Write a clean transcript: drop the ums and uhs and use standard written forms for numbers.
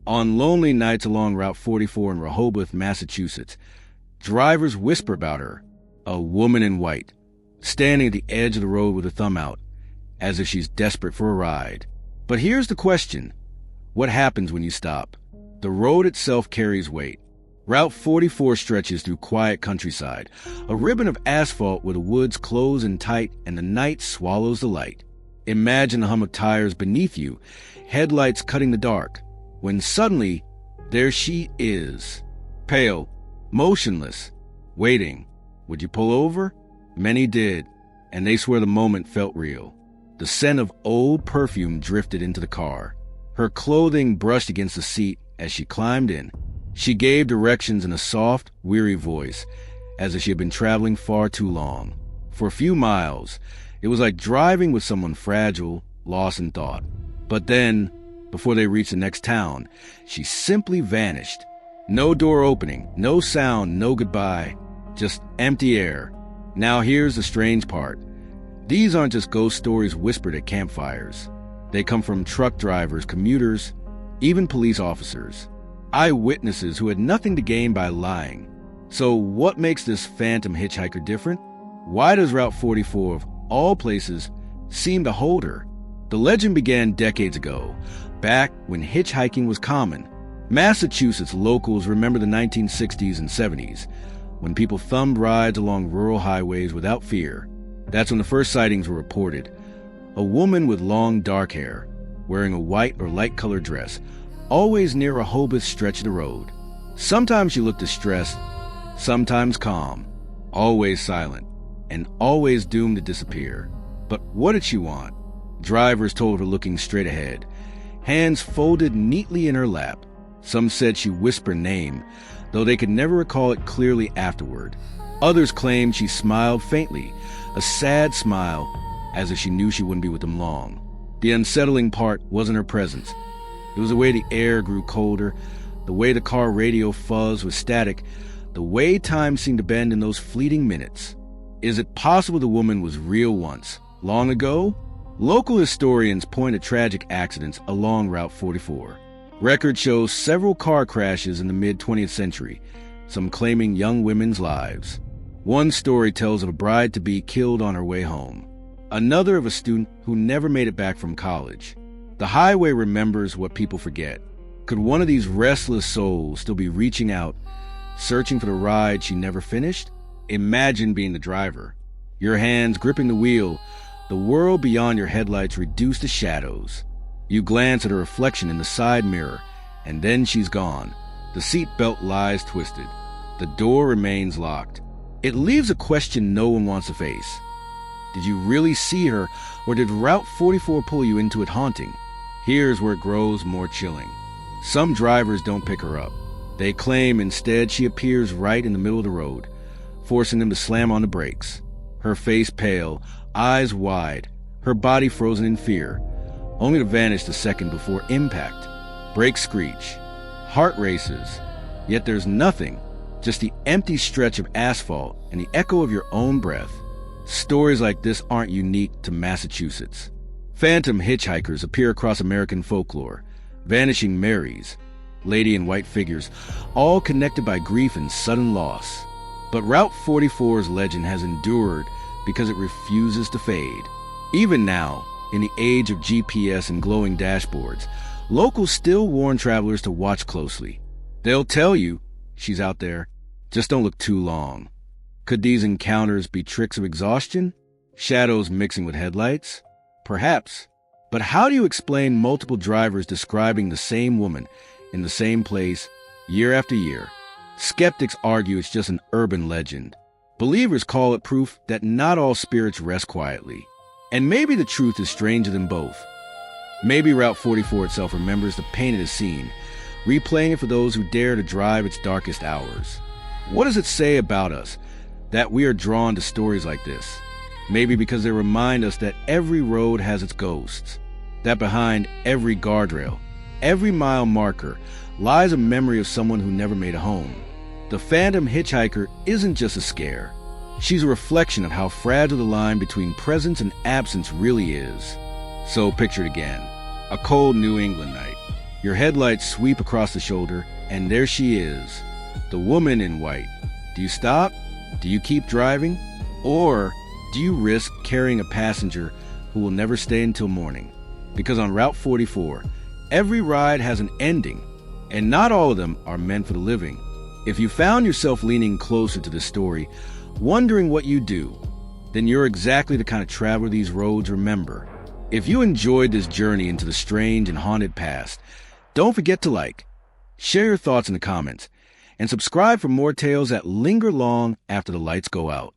On lonely nights along Route 44 in Rehoboth, Massachusetts, drivers whisper about her, a woman in white, standing at the edge of the road with her thumb out, as if she's desperate for a ride. But here's the question. What happens when you stop? The road itself carries weight. Route 44 stretches through quiet countryside, a ribbon of asphalt where the woods close in tight and the night swallows the light. Imagine the hum of tires beneath you, headlights cutting the dark, when suddenly, there she is. Pale, motionless, waiting. Would you pull over? Many did, and they swear the moment felt real. The scent of old perfume drifted into the car. Her clothing brushed against the seat as she climbed in. She gave directions in a soft, weary voice, as if she had been traveling far too long. For a few miles, it was like driving with someone fragile, lost in thought. But then, before they reached the next town, she simply vanished. No door opening, no sound, no goodbye, just empty air. Now here's the strange part. These aren't just ghost stories whispered at campfires. They come from truck drivers, commuters, even police officers. Eyewitnesses who had nothing to gain by lying. So what makes this phantom hitchhiker different? Why does Route 44, of all places, seem to hold her? The legend began decades ago, back when hitchhiking was common. Massachusetts locals remember the 1960s and 70s, when people thumbed rides along rural highways without fear. That's when the first sightings were reported. A woman with long dark hair, wearing a white or light-colored dress, always near Rehoboth stretch of the road. Sometimes she looked distressed, sometimes calm, always silent, and always doomed to disappear. But what did she want? Drivers told her looking straight ahead, hands folded neatly in her lap. Some said she whispered name, though they could never recall it clearly afterward. Others claimed she smiled faintly, a sad smile, as if she knew she wouldn't be with them long. The unsettling part wasn't her presence. It was the way the air grew colder, the way the car radio fuzzed with static, the way time seemed to bend in those fleeting minutes. Is it possible the woman was real once, long ago? Local historians point at tragic accidents along Route 44. Record shows several car crashes in the mid-20th century, some claiming young women's lives. One story tells of a bride-to-be killed on her way home. Another of a student who never made it back from college. The highway remembers what people forget. Could one of these restless souls still be reaching out, searching for the ride she never finished? Imagine being the driver. Your hands gripping the wheel, the world beyond your headlights reduced to shadows. You glance at her reflection in the side mirror, and then she's gone. The seat belt lies twisted. The door remains locked. It leaves a question no one wants to face. Did you really see her, or did Route 44 pull you into it haunting? Here's where it grows more chilling. Some drivers don't pick her up. They claim instead she appears right in the middle of the road, forcing them to slam on the brakes. Her face pale, eyes wide, her body frozen in fear, only to vanish the second before impact. Brakes screech. Heart races. Yet there's nothing, just the empty stretch of asphalt and the echo of your own breath. Stories like this aren't unique to Massachusetts. Phantom hitchhikers appear across American folklore. Vanishing Marys, lady in white figures, all connected by grief and sudden loss. But Route 44's legend has endured because it refuses to fade. Even now, in the age of GPS and glowing dashboards, locals still warn travelers to watch closely. They'll tell you, she's out there, just don't look too long. Could these encounters be tricks of exhaustion? Shadows mixing with headlights? Perhaps. But how do you explain multiple drivers describing the same woman in the same place year after year? Skeptics argue it's just an urban legend. Believers call it proof that not all spirits rest quietly. And maybe the truth is stranger than both. Maybe Route 44 itself remembers the pain it has seen, replaying it for those who dare to drive its darkest hours. What does it say about us that we are drawn to stories like this? Maybe because they remind us that every road has its ghosts, that behind every guardrail, every mile marker, lies a memory of someone who never made a home. The phantom hitchhiker isn't just a scare. She's a reflection of how fragile the line between presence and absence really is. So picture it again. A cold New England night. Your headlights sweep across the shoulder, and there she is, the woman in white. Do you stop? Do you keep driving? Or do you risk carrying a passenger who will never stay until morning? Because on Route 44, every ride has an ending, and not all of them are meant for the living. If you found yourself leaning closer to the story, wondering what you do, then you're exactly the kind of traveler these roads remember. If you enjoyed this journey into the strange and haunted past, don't forget to like, share your thoughts in the comments, and subscribe for more tales that linger long after the lights go out.